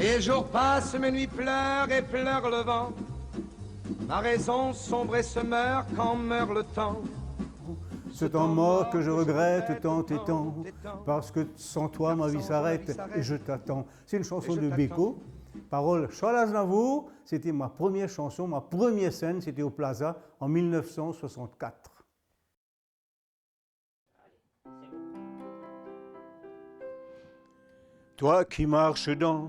Les jours passent, mes nuits pleurent et pleure le vent. Ma raison sombre et se meurt quand meurt le temps. Ce temps mort que je regrette tant et tant, parce que sans toi ma vie s'arrête et je t'attends. C'est une chanson de Beko, parole Charles Aznavour. C'était ma première chanson, ma première scène, c'était au Plaza en 1964. Toi qui marches dans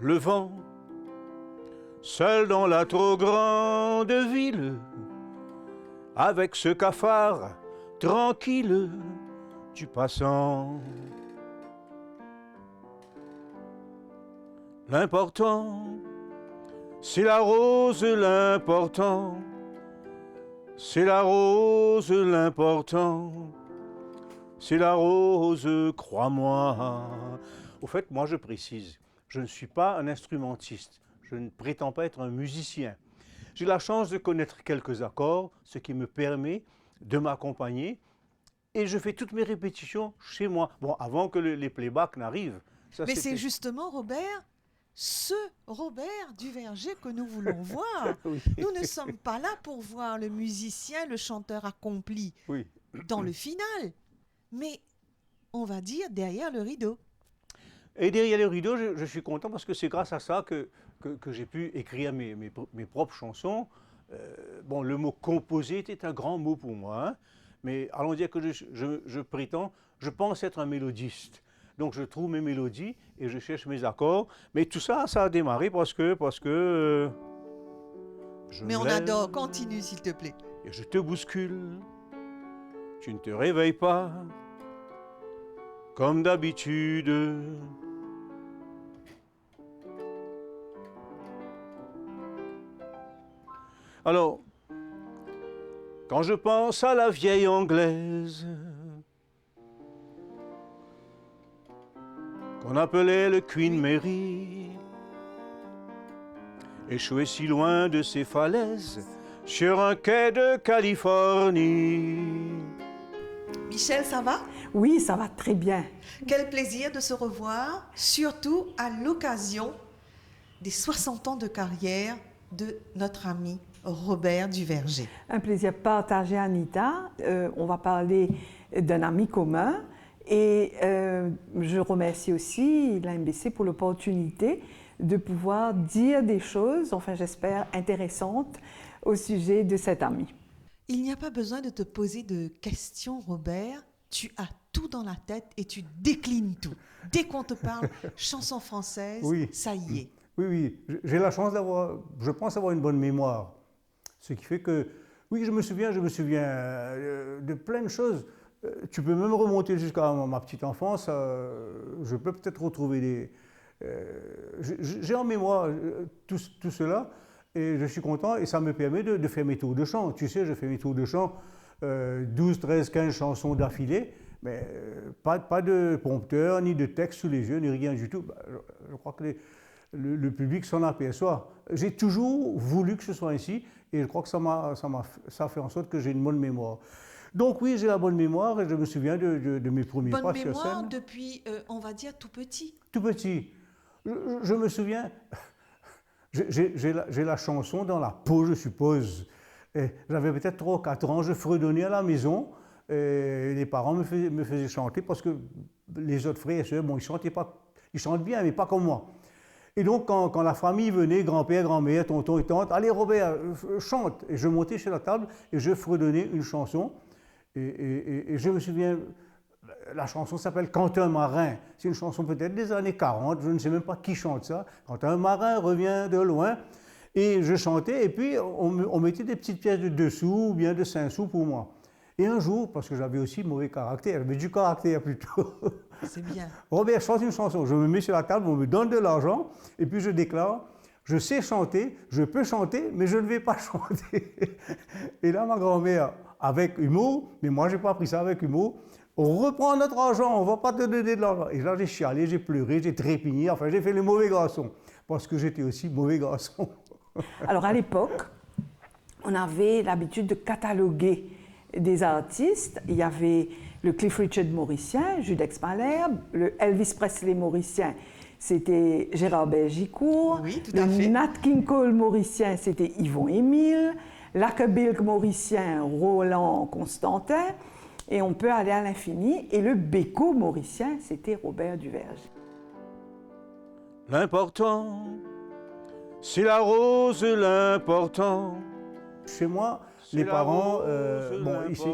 le vent, seul dans la trop grande ville, avec ce cafard tranquille du passant. L'important, c'est la rose, l'important, c'est la rose, l'important, c'est la rose, crois-moi. Au fait, moi je précise, je ne suis pas un instrumentiste, je ne prétends pas être un musicien. J'ai la chance de connaître quelques accords, ce qui me permet de m'accompagner, et je fais toutes mes répétitions chez moi. Bon, avant que les playbacks n'arrivent. Mais c'est justement, Robert, ce Robert Duverger que nous voulons voir. Oui. Nous ne sommes pas là pour voir le musicien, le chanteur accompli Oui. dans le final, mais on va dire derrière le rideau. Et derrière le rideau, je suis content parce que c'est grâce à ça que j'ai pu écrire mes propres chansons. Bon, le mot composer était un grand mot pour moi, hein, mais allons dire que je prétends, je pense être un mélodiste. Donc je trouve mes mélodies et je cherche mes accords. Mais tout ça, ça a démarré parce que je Mais on me lève adore, continue s'il te plaît. et je te bouscule. Tu ne te réveilles pas comme d'habitude. Alors, quand je pense à la vieille anglaise qu'on appelait le Queen Mary, échouée si loin de ses falaises sur un quai de Californie. Michel, ça va? Oui, ça va très bien. Quel plaisir de se revoir, surtout à l'occasion des 60 ans de carrière de notre ami Robert Duverger. Un plaisir partagé, Anita. On va parler d'un ami commun et je remercie aussi la MBC pour l'opportunité de pouvoir dire des choses, enfin j'espère intéressantes, au sujet de cet ami. Il n'y a pas besoin de te poser de questions, Robert. Tu as tout dans la tête et tu déclines tout. Dès qu'on te parle chanson française, Oui. ça y est. Oui, oui, j'ai la chance d'avoir, je pense avoir une bonne mémoire. Ce qui fait que, oui, je me souviens de plein de choses. Tu peux même remonter jusqu'à ma petite enfance. Je peux peut-être retrouver des... j'ai en mémoire tout cela et je suis content et ça me permet de faire mes tours de chant. Tu sais, je fais mes tours de chant, 12, 13, 15 chansons d'affilée, mais pas de prompteur, ni de texte sous les yeux, ni rien du tout. Je crois que le public s'en aperçoit. J'ai toujours voulu que ce soit ainsi et je crois que ça fait en sorte que j'ai une bonne mémoire. Donc oui, j'ai la bonne mémoire et je me souviens de mes premiers pas sur scène. Bonne mémoire depuis, on va dire, tout petit. Tout petit. Je me souviens, j'ai la chanson dans la peau, je suppose. J'avais peut-être 3 ou 4 ans, je fredonnais à la maison. Et les parents me faisaient chanter parce que les autres frères et sœurs, bon, ils chantent bien, mais pas comme moi. Et donc, quand la famille venait, grand-père, grand-mère, tonton et tante, allez Robert, chante. Et je montais sur la table et je fredonnais une chanson. Et je me souviens, la chanson s'appelle Quand un marin. C'est une chanson peut-être des années 40, je ne sais même pas qui chante ça. Quand un marin revient de loin. Et je chantais, et puis on mettait des petites pièces de 2 sous ou bien de 5 sous pour moi. Et un jour, parce que j'avais aussi mauvais caractère, mais du caractère plutôt. C'est bien. Robert, chante une chanson. Je me mets sur la table, on me donne de l'argent, et puis je déclare, je sais chanter, je peux chanter, mais je ne vais pas chanter. Et là, ma grand-mère, avec humour, mais moi, je n'ai pas pris ça avec humour, on reprend notre argent, on ne va pas te donner de l'argent. Et là, j'ai chialé, j'ai pleuré, j'ai trépigné, enfin, j'ai fait le mauvais garçon, parce que j'étais aussi mauvais garçon. Alors à l'époque, on avait l'habitude de cataloguer des artistes. Il y avait le Cliff Richard mauricien, Judex Malherbe, le Elvis Presley mauricien, c'était Gérard Belgicourt. Oui, tout à fait. Le Nat King Cole mauricien, c'était Yvon Émile. L'Ackebilk mauricien, Roland Constantin. Et on peut aller à l'infini. Et le Béco mauricien, c'était Robert Duverger. L'important, c'est la rose, l'important. Chez moi, les parents,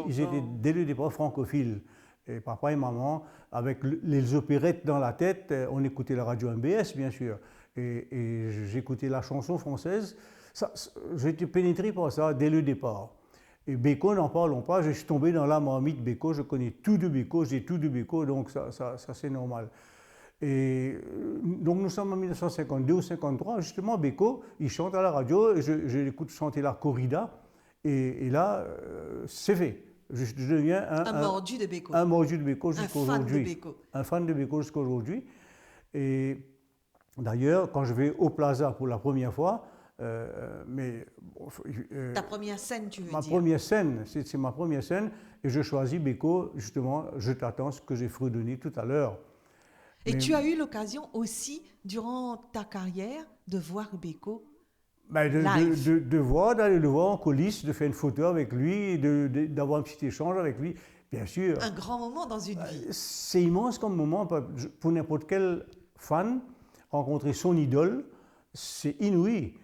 ils étaient dès le départ francophiles. Et papa et maman, avec les opérettes dans la tête, on écoutait la radio MBS, bien sûr. Et j'écoutais la chanson française. J'étais pénétré par ça dès le départ. Et Béco, n'en parlons pas, je suis tombé dans la marmite Béco, je connais tout de Béco, j'ai tout de Béco, donc ça c'est normal. Et donc nous sommes en 1952 ou 1953, justement Béco, il chante à la radio, et je l'écoute chanter la corrida, et là, c'est fait. Je deviens un mordu de Béco. Un mordu de Béco jusqu'à aujourd'hui. Un fan de Béco. Un fan de Béco jusqu'à aujourd'hui. Et d'ailleurs, quand je vais au Plaza pour la première fois, ta première scène, tu veux ma dire? Première scène, c'est ma première scène, et je choisis Béco, justement, Je t'attends, ce que j'ai fredonné tout à l'heure. Et tu as eu l'occasion aussi, durant ta carrière, de voir Béco live. D'aller le voir en coulisses, de faire une photo avec lui, d'avoir un petit échange avec lui, bien sûr. Un grand moment dans une vie. C'est immense comme moment pour n'importe quel fan, rencontrer son idole, c'est inouï.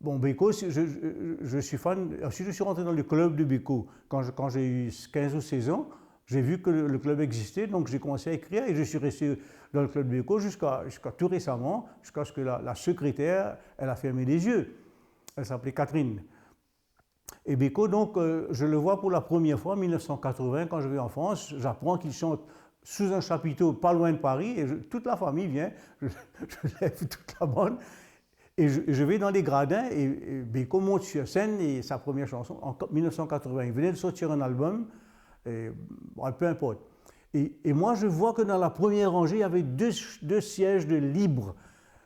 Bon, Béco, je suis fan. Ensuite, je suis rentré dans le club de Béco. Quand j'ai eu 15 ou 16 ans, j'ai vu que le club existait, donc j'ai commencé à écrire et je suis resté dans le club de Béco jusqu'à tout récemment, jusqu'à ce que la secrétaire, elle a fermé les yeux. Elle s'appelait Catherine. Et Béco, donc, je le vois pour la première fois en 1980, quand je vais en France. J'apprends qu'il chante sous un chapiteau pas loin de Paris, et toute la famille vient, je lève toute la bande. Et je vais dans les gradins et Béco monte sur scène et sa première chanson en 1980. Il venait de sortir un album, et, bon, peu importe. Et moi, je vois que dans la première rangée, il y avait deux sièges de libre.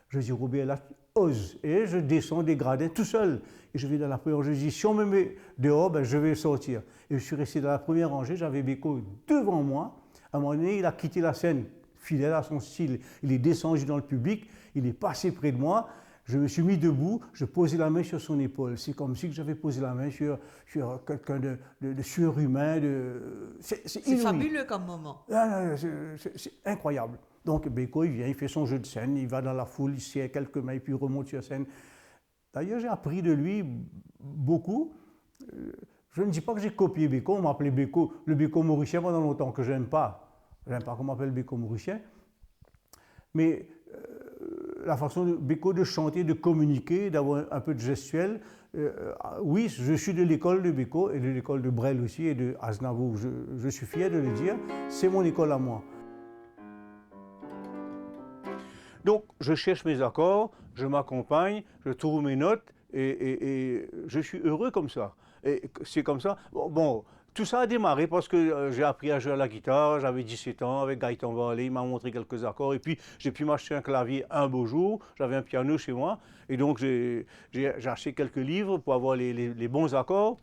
Je dis, Robert, là, ose. Et je descends des gradins tout seul. Et je vais dans la première rangée. Je dis, si on me met dehors, ben, je vais sortir. Et je suis resté dans la première rangée. J'avais Béco devant moi. À un moment donné, il a quitté la scène, fidèle à son style. Il est descendu dans le public. Il est passé près de moi. Je me suis mis debout, je posais la main sur son épaule. C'est comme si j'avais posé la main sur quelqu'un de surhumain. C'est fabuleux comme moment. C'est incroyable. Donc Béco, il vient, il fait son jeu de scène, il va dans la foule, il serre quelques mains, puis il remonte sur scène. D'ailleurs, j'ai appris de lui beaucoup. Je ne dis pas que j'ai copié Béco, on m'appelait Béco, le Béco mauricien pendant longtemps, que je n'aime pas. Je n'aime pas qu'on m'appelle Béco mauricien. Mais la façon de Béco de chanter, de communiquer, d'avoir un peu de gestuel. Oui, je suis de l'école de Béco et de l'école de Brel aussi et de Aznavour. Je suis fier de le dire, c'est mon école à moi. Donc, je cherche mes accords, je m'accompagne, je trouve mes notes et je suis heureux comme ça. Et c'est comme ça. Bon, tout ça a démarré parce que j'ai appris à jouer à la guitare, j'avais 17 ans, avec Gaëtan Varlet, il m'a montré quelques accords, et puis j'ai pu m'acheter un clavier un beau jour, j'avais un piano chez moi, et donc j'ai acheté quelques livres pour avoir les bons accords.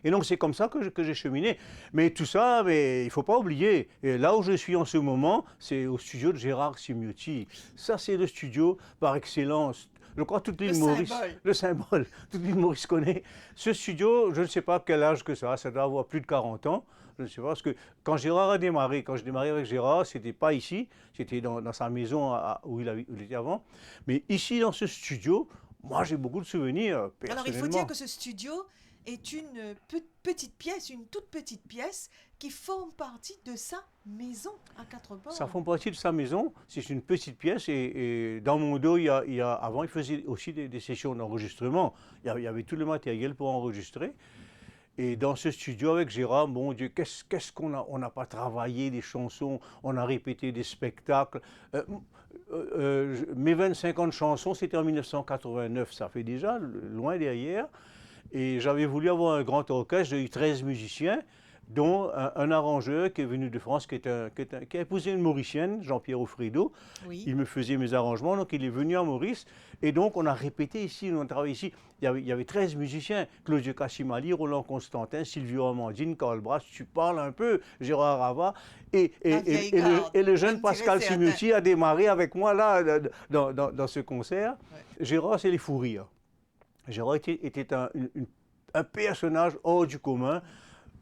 Et donc c'est comme ça que j'ai cheminé. Mais tout ça, mais il ne faut pas oublier, et là où je suis en ce moment, c'est au studio de Gérard Simiotti. Ça, c'est le studio par excellence. Je crois que toute l'île Maurice, le symbole, toute l'île Maurice connaît. Ce studio, je ne sais pas quel âge que ça doit avoir plus de 40 ans. Je ne sais pas, parce que quand Gérard a démarré, quand je démarrais avec Gérard, ce n'était pas ici, c'était dans sa maison où il était avant. Mais ici, dans ce studio, moi j'ai beaucoup de souvenirs, personnellement. Alors il faut dire que ce studio est une petite pièce, une toute petite pièce qui forme partie de sa maison à quatre bords. Ça forme partie de sa maison, c'est une petite pièce et dans mon dos, avant il faisait aussi des sessions d'enregistrement. Il y avait tout le matériel pour enregistrer. Et dans ce studio avec Gérard, mon Dieu, qu'est-ce qu'on a? On n'a pas travaillé des chansons, on a répété des spectacles. Mes 25 ans de chansons, c'était en 1989, ça fait déjà loin derrière. Et j'avais voulu avoir un grand orchestre, j'ai eu 13 musiciens. dont un arrangeur qui est venu de France, qui a épousé une Mauricienne, Jean-Pierre Offredo. Oui. Il me faisait mes arrangements, donc il est venu à Maurice. Et donc on a répété ici, on a travaillé ici. Il y avait 13 musiciens, Claudio Cassimali, Roland Constantin, Silvio Amandine, Karl Brass, tu parles un peu, Gérard Rava. Et le jeune Pascal Simuti a démarré avec moi là, dans ce concert. Ouais. Gérard, c'est les fous rires. Gérard était un personnage hors du commun.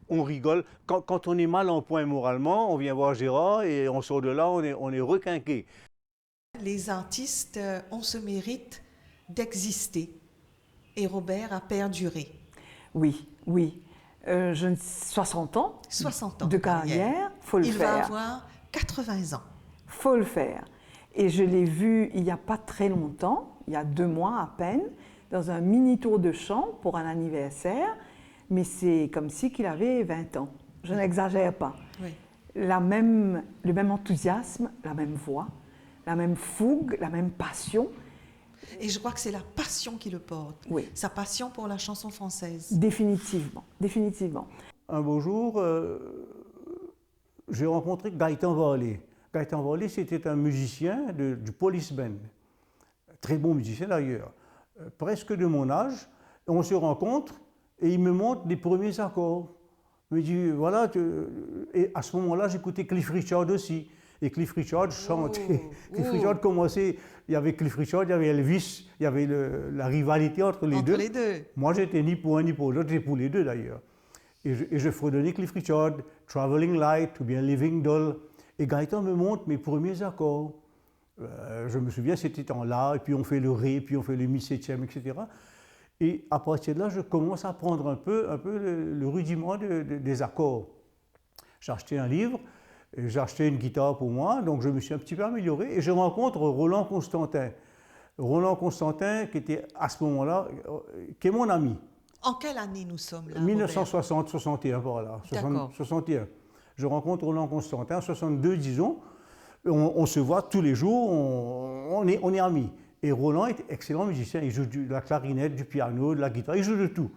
On rigole. Quand on est mal en point moralement, on vient voir Gérard et on sort de là, on est requinqué. Les artistes ont ce mérite d'exister. Et Robert a perduré. Oui, oui. 60 ans, 60 ans de carrière, faut le faire. Il va avoir 80 ans. Faut le faire. Et je l'ai vu il n'y a pas très longtemps, il y a 2 mois à peine, dans un mini tour de chant pour un anniversaire. Mais c'est comme si qu'il avait 20 ans. Je n'exagère pas. Oui. Le même enthousiasme, la même voix, la même fougue, la même passion. Et je crois que c'est la passion qui le porte. Oui. Sa passion pour la chanson française. Définitivement, définitivement. Un beau jour, j'ai rencontré Gaëtan Varlet. Gaëtan Varlet, c'était un musicien du Police Band. Très bon musicien d'ailleurs. Presque de mon âge. On se rencontre. Et il me montre les premiers accords. Il me dit, voilà, et à ce moment-là, j'écoutais Cliff Richard aussi. Et Cliff Richard chantait. Cliff Richard commençait, il y avait Cliff Richard, il y avait Elvis, il y avait la rivalité entre les deux. Moi, j'étais ni pour un ni pour l'autre, j'étais pour les deux d'ailleurs. Et je fredonnais Cliff Richard, Traveling Light ou bien Living Doll. Et Gaëtan me montre mes premiers accords. Je me souviens, c'était en La, et puis on fait le Ré, puis on fait le Mi-septième, etc. Et à partir de là, je commence à prendre un peu le rudiment des accords. J'ai acheté un livre, j'ai acheté une guitare pour moi, donc je me suis un petit peu amélioré et je rencontre Roland Constantin. Roland Constantin, qui était à ce moment-là, qui est mon ami. En quelle année nous sommes là, 1960, 61 par là. 61. Je rencontre Roland Constantin, 62 disons. On se voit tous les jours, on est amis. Et Roland est excellent musicien, il joue de la clarinette, du piano, de la guitare, il joue de tout.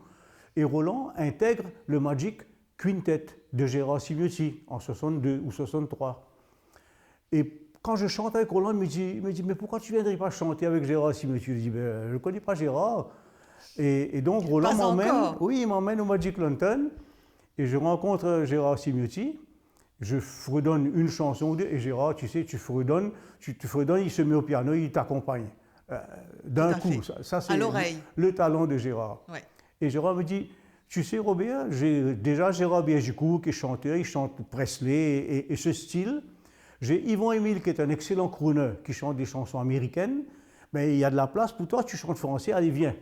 Et Roland intègre le Magic Quintet de Gérard Simeotti en 62 ou 63. Et quand je chante avec Roland, il me dit mais pourquoi tu ne viendrais pas chanter avec Gérard Simeotti? Je dis ben, je ne connais pas Gérard. Et donc Roland m'emmène au Magic Lantern et je rencontre Gérard Simeotti. Je fredonne une chanson ou deux et Gérard, tu sais, tu fredonnes, il se met au piano, il t'accompagne. D'un coup, ça c'est le talent de Gérard. Ouais. Et Gérard me dit, tu sais Robert, j'ai déjà Gérard Biagicou qui est chanteur, il chante Presley et ce style. J'ai Yvon Émile qui est un excellent crooner qui chante des chansons américaines. Mais il y a de la place pour toi, tu chantes français, allez viens.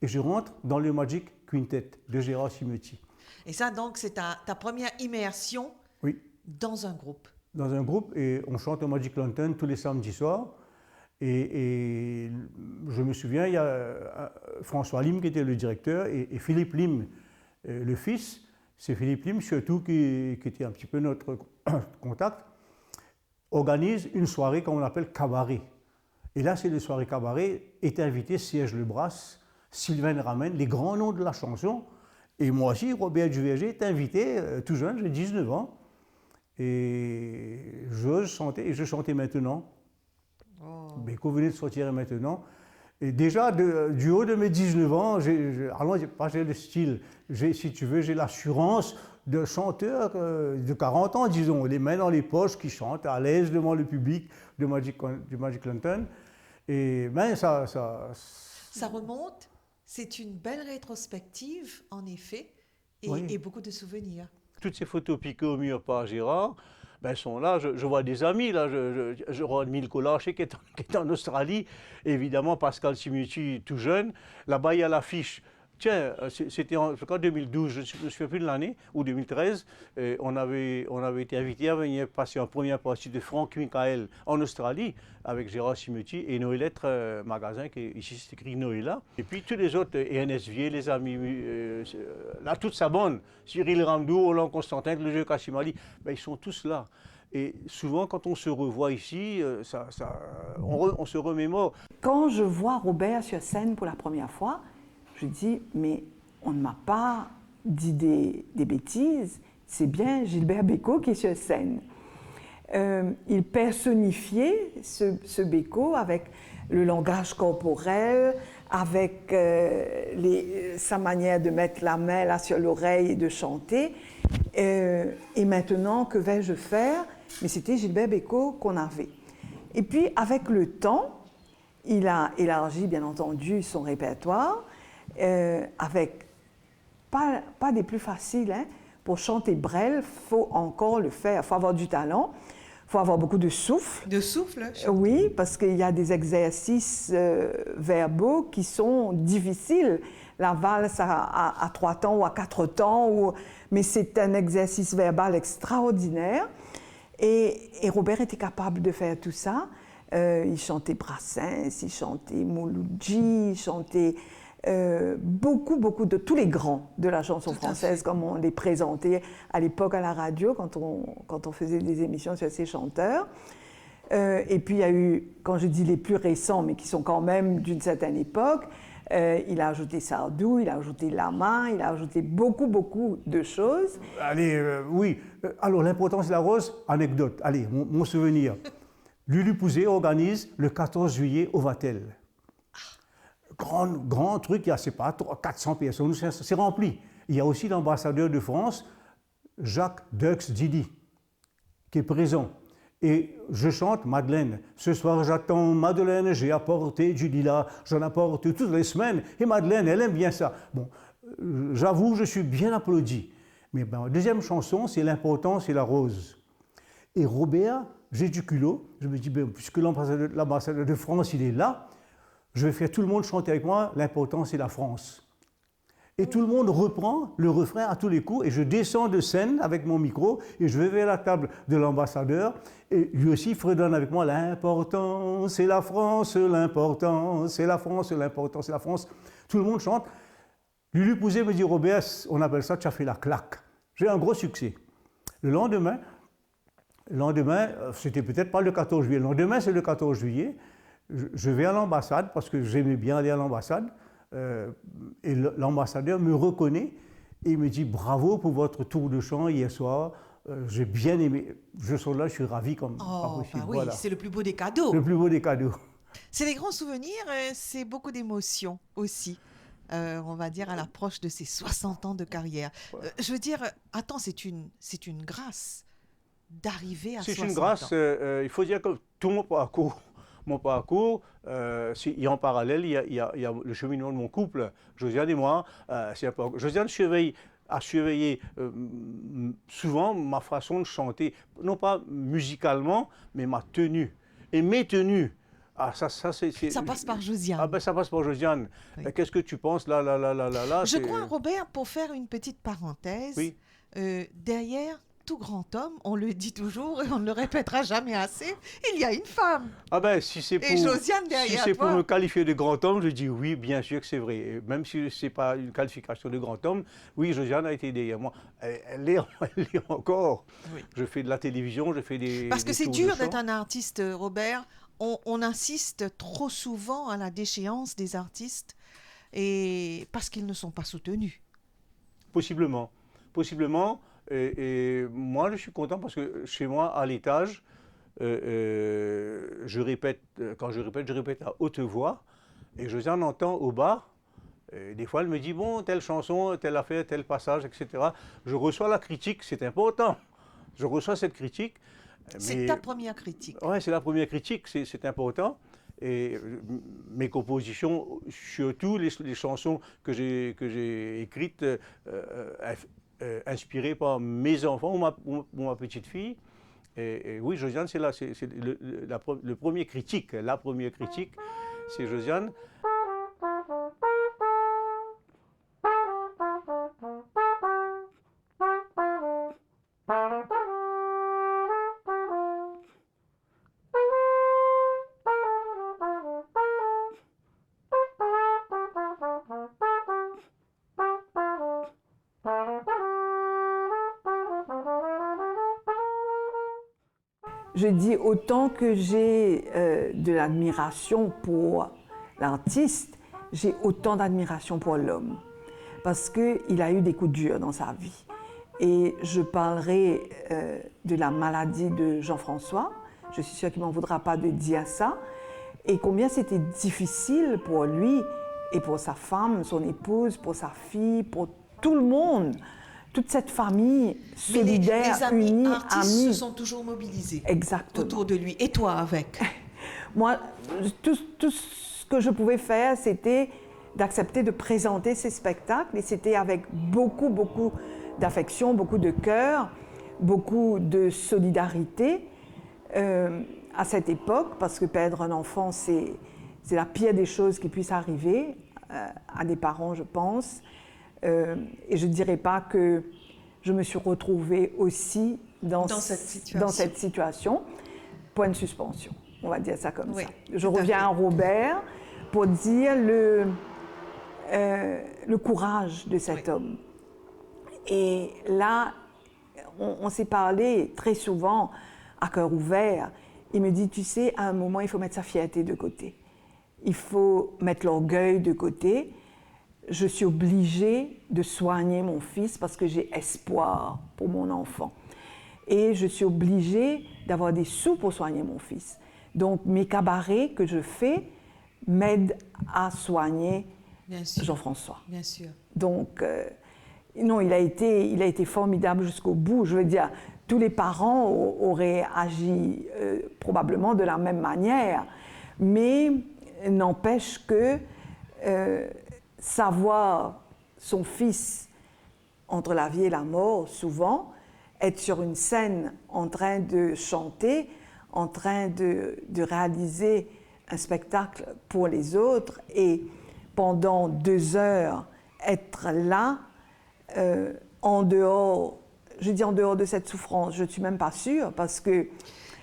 Et je rentre dans le Magic Quintet de Gérard Simeotti. Et ça donc c'est ta première immersion dans un groupe. Dans un groupe et on chante au Magic Lantern tous les samedis soirs. Et je me souviens, il y a François Lim qui était le directeur et Philippe Lim, le fils. C'est Philippe Lim surtout qui était un petit peu notre contact, organise une soirée qu'on appelle cabaret. Et là, c'est les soirées cabaret, est invité Serge Lebras, Sylvain Ramen, les grands noms de la chanson. Et moi aussi, Robert Duverger est invité, tout jeune, j'ai 19 ans. Et j'ose chanter, et je chantais maintenant. Béco venait de sortir maintenant. Et déjà, du haut de mes 19 ans, j'ai le style, si tu veux, j'ai l'assurance d'un chanteur de 40 ans, disons, les mains dans les poches, qui chante à l'aise devant le public du Magic Lantern. Et ben, ça remonte, c'est une belle rétrospective, en effet, et beaucoup de souvenirs. Toutes ces photos piquées au mur par Gérard, ben, sont là, je vois des amis, là, je vois Milko Larcher qui est en Australie, évidemment Pascal Simuti tout jeune, là-bas il y a l'affiche, tiens, c'était en 2012, je ne me souviens plus de l'année, ou 2013, on avait été invité à venir passer en première partie de Franck Michael en Australie, avec Gérard Simuti et Noëlettre magasin, qui ici c'est écrit Noëlla, et puis tous les autres, Ernest Vier, les amis, là toute sa bande, Cyril Ramdou, Roland Constantin, Claudio Cassimali, ben, ils sont tous là. Et souvent, quand on se revoit ici, on se remémore. Quand je vois Robert sur scène pour la première fois, je dis, mais on ne m'a pas dit des bêtises, c'est bien Gilbert Bécaud qui est sur scène. Il personnifiait ce Bécaud avec le langage corporel, avec sa manière de mettre la main là sur l'oreille et de chanter. Et maintenant, que vais-je faire? Mais c'était Gilbert Bécaud qu'on avait. Et puis, avec le temps, il a élargi, bien entendu, son répertoire, avec pas des plus faciles. Hein. Pour chanter Brel, il faut encore le faire. Il faut avoir du talent, il faut avoir beaucoup de souffle. De souffle? Oui, parce qu'il y a des exercices verbaux qui sont difficiles. La valse à 3 temps ou à 4 temps, mais c'est un exercice verbal extraordinaire. Et Robert était capable de faire tout ça. Il chantait Brassens, il chantait Mouloudji, il chantait beaucoup de tous les grands de la chanson française, comme on les présentait à l'époque à la radio, quand on faisait des émissions sur ces chanteurs. Et puis il y a eu, quand je dis les plus récents, mais qui sont quand même d'une certaine époque, il a ajouté Sardou, il a ajouté Lama, il a ajouté beaucoup de choses. Allez, oui. Alors, l'importance de la rose, anecdote. Allez, mon souvenir. Lulu Pouzet organise le 14 juillet au Vatel. Grand truc, il y a, c'est pas, 400 personnes, c'est rempli. Il y a aussi l'ambassadeur de France, Jacques Deux Didi, qui est présent. Et je chante Madeleine. Ce soir, j'attends Madeleine, j'ai apporté du lilas, j'en apporte toutes les semaines. Et Madeleine, elle aime bien ça. Bon, j'avoue, je suis bien applaudi. Mais la deuxième chanson, c'est l'importance et la rose. Et Robert, j'ai du culot. Je me dis, puisque l'ambassadeur de France, il est là, je vais faire tout le monde chanter avec moi l'importance et la France. Et tout le monde reprend le refrain à tous les coups et je descends de scène avec mon micro et je vais vers la table de l'ambassadeur et lui aussi fredonne avec moi l'important, c'est la France, l'important, c'est la France, l'important, c'est la France. Tout le monde chante. Lulu Pouzet me dit, Robert, on appelle ça, tu as fait la claque. J'ai un gros succès. Le lendemain, c'était peut-être pas le 14 juillet, le lendemain c'est le 14 juillet, je vais à l'ambassade parce que j'aimais bien aller à l'ambassade. Et l'ambassadeur me reconnaît et il me dit bravo pour votre tour de chant hier soir, j'ai bien aimé, je suis là, je suis ravi comme pas possible. Bah oui, voilà. c'est le plus beau des cadeaux. Le plus beau des cadeaux. C'est des grands souvenirs, c'est beaucoup d'émotions aussi, on va dire à l'approche de ces 60 ans de carrière. Je veux dire, attends, c'est une grâce d'arriver à 60 ans. C'est une grâce, il faut dire que tout mon parcours, il y a en parallèle, il y a le cheminement de mon couple, Josiane et moi. Josiane a surveillé souvent ma façon de chanter, non pas musicalement, mais ma tenue. Et mes tenues. Ah, ça passe par Josiane. Ah ben ça passe par Josiane. Oui. Qu'est-ce que tu penses là? Je crois, Robert, pour faire une petite parenthèse, oui. Derrière tout grand homme, on le dit toujours et on ne le répétera jamais assez, il y a une femme. Ah ben si c'est pour, Josiane derrière si c'est toi. pour me qualifier de grand homme, je dis oui, bien sûr que c'est vrai. Et même si ce n'est pas une qualification de grand homme, oui, Josiane a été derrière moi. Elle l'est encore. Oui. Je fais de la télévision, je fais des... Parce que c'est dur d'être un artiste, Robert. On insiste trop souvent à la déchéance des artistes et parce qu'ils ne sont pas soutenus. Possiblement. Et moi, je suis content parce que chez moi, à l'étage, je répète à haute voix. Et Josiane entend au bas. Et des fois, elle me dit, bon, telle chanson, telle affaire, tel passage, etc. Je reçois la critique, c'est important. Je reçois cette critique. C'est ta première critique. Oui, c'est la première critique, c'est important. Et mes compositions, surtout les chansons que j'ai écrites, inspirées par mes enfants ou ma petite fille. Et oui, Josiane, c'est le premier critique. La première critique, c'est Josiane. Je dis autant que j'ai de l'admiration pour l'artiste, j'ai autant d'admiration pour l'homme. Parce qu'il a eu des coups durs dans sa vie. Et je parlerai de la maladie de Jean-François. Je suis sûre qu'il ne m'en voudra pas de dire ça. Et combien c'était difficile pour lui et pour sa femme, son épouse, pour sa fille, pour tout le monde. Toute cette famille Mais solidaire, les amis unie, artistes amie. se sont toujours mobilisés Exactement. autour de lui. Et toi avec? Moi, tout ce que je pouvais faire, c'était d'accepter de présenter ces spectacles. Et c'était avec beaucoup, beaucoup d'affection, beaucoup de cœur, beaucoup de solidarité à cette époque, parce que perdre un enfant, c'est la pire des choses qui puissent arriver à des parents, je pense. Et je ne dirais pas que je me suis retrouvée aussi dans cette situation. Point de suspension, on va dire ça comme Oui, ça. Je reviens à Robert pour dire le courage de cet homme. Et là, on s'est parlé très souvent à cœur ouvert. Il me dit, tu sais, à un moment, il faut mettre sa fierté de côté. Il faut mettre l'orgueil de côté. Je suis obligée de soigner mon fils parce que j'ai espoir pour mon enfant. Et je suis obligée d'avoir des sous pour soigner mon fils. Donc, mes cabarets que je fais m'aident à soigner Jean-François. Bien sûr. Donc, non, il a été formidable jusqu'au bout. Je veux dire, tous les parents auraient agi probablement de la même manière. Mais n'empêche que savoir son fils entre la vie et la mort, souvent, être sur une scène en train de chanter, en train de réaliser un spectacle pour les autres et pendant 2 heures être là, en dehors, je dis en dehors de cette souffrance, je ne suis même pas sûre parce que...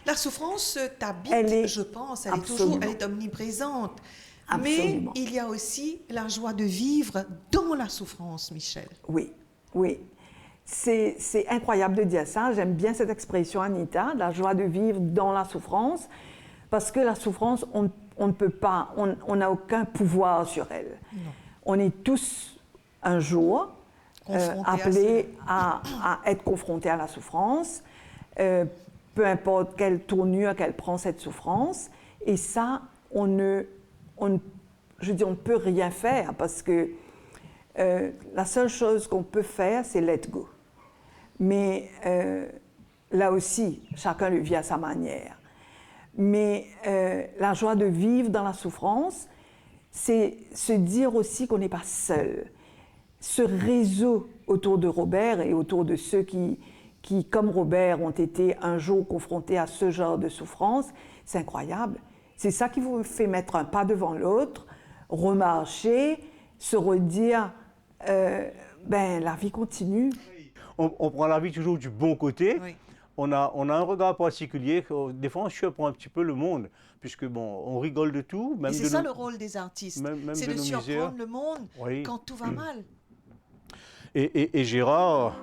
La souffrance t'habite, je pense, elle est omniprésente. Absolument. Mais il y a aussi la joie de vivre dans la souffrance, Michel. Oui, oui. C'est incroyable de dire ça. J'aime bien cette expression, Anita, la joie de vivre dans la souffrance, parce que la souffrance, on ne peut pas, on n'a aucun pouvoir sur elle. Non. On est tous, un jour, appelés à être confrontés à la souffrance, peu importe quelle tournure qu'elle prend, cette souffrance. Et ça, on ne peut rien faire, parce que la seule chose qu'on peut faire, c'est let go. Mais là aussi, chacun le vit à sa manière. Mais la joie de vivre dans la souffrance, c'est se dire aussi qu'on n'est pas seul. Ce réseau autour de Robert et autour de ceux qui, comme Robert, ont été un jour confrontés à ce genre de souffrance, c'est incroyable. C'est ça qui vous fait mettre un pas devant l'autre, remarcher, se redire, la vie continue. On prend la vie toujours du bon côté. Oui. On a un regard particulier. Des fois, on surprend un petit peu le monde, puisque bon, on rigole de tout. Même et c'est ça le rôle des artistes, c'est de surprendre le monde quand tout va mal. Et Gérard,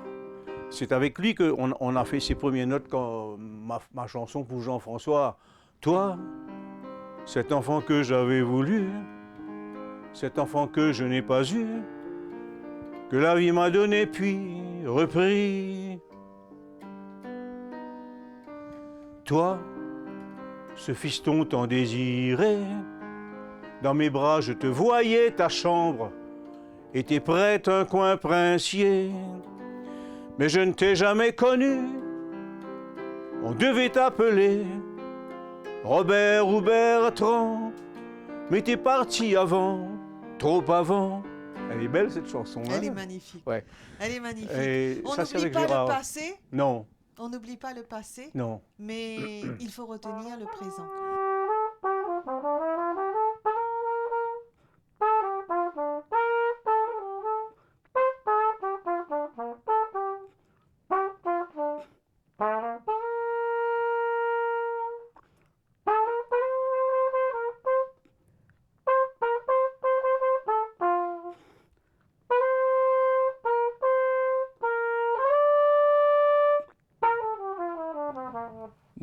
c'est avec lui qu'on a fait ses premières notes quand ma chanson pour Jean-François. Toi, cet enfant que j'avais voulu, cet enfant que je n'ai pas eu, que la vie m'a donné puis repris. Toi, ce fiston tant désiré, dans mes bras je te voyais, ta chambre était prête un coin princier. Mais je ne t'ai jamais connu, on devait t'appeler Robert ou Bertrand, mais t'es parti avant, trop avant. Elle est belle cette chanson. Elle est magnifique. Ouais. Elle est magnifique. Et on ça, c'est n'oublie avec pas Gérard. le passé. Non, On n'oublie pas le passé, non. mais il faut retenir le présent.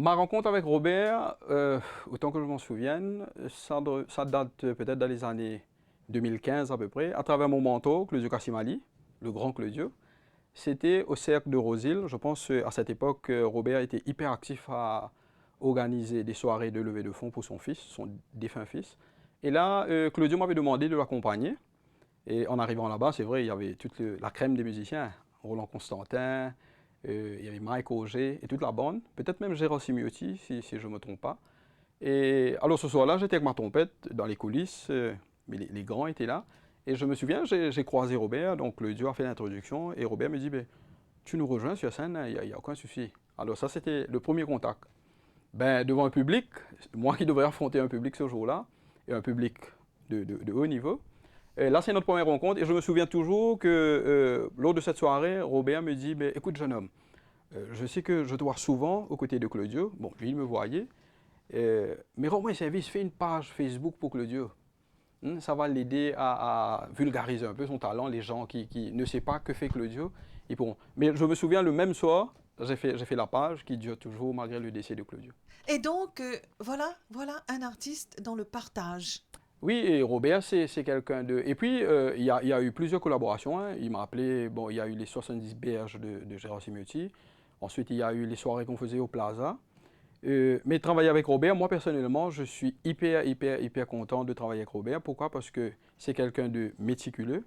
Ma rencontre avec Robert, autant que je m'en souvienne, ça date peut-être dans les années 2015 à peu près, à travers mon mentor, Claudio Cassimali, le grand Claudio. c'était au cercle de Rosil. Je pense qu'à cette époque, Robert était hyper actif à organiser des soirées de levée de fonds pour son fils, son défunt fils. Et là, Claudio m'avait demandé de l'accompagner. Et en arrivant là-bas, c'est vrai, il y avait toute la crème des musiciens. Roland Constantin, il y avait Mike Auger et toute la bande. Peut-être même Gérard Simiotti, si je ne me trompe pas. Et alors ce soir-là, j'étais avec ma trompette dans les coulisses, mais les grands étaient là. Et je me souviens, j'ai croisé Robert, donc le duo a fait l'introduction, et Robert me dit, ben, tu nous rejoins sur scène, il n'y a aucun souci. Alors ça, c'était le premier contact. Ben, devant un public, moi qui devrais affronter un public ce jour-là, et un public de haut niveau. Et là, c'est notre première rencontre, et je me souviens toujours que lors de cette soirée, Robert me dit, ben, écoute jeune homme, je sais que je te vois souvent aux côtés de Claudio, bon, lui il me voyait, mais rends-moi un service, fais une page Facebook pour Claudio. Ça va l'aider à vulgariser un peu son talent. Les gens qui ne savent pas que fait Claudio, ils pourront. Mais je me souviens, le même soir, j'ai fait la page qui dure toujours malgré le décès de Claudio. Et donc, voilà un artiste dans le partage. Oui, et Robert, c'est quelqu'un de... Et puis, il y a eu plusieurs collaborations. Hein. Il m'a appelé, bon, il y a eu les 70 berges de Gérard Simiotti. Ensuite, il y a eu les soirées qu'on faisait au Plaza. Mais travailler avec Robert, moi personnellement, je suis hyper content de travailler avec Robert. Pourquoi? Parce que c'est quelqu'un de méticuleux,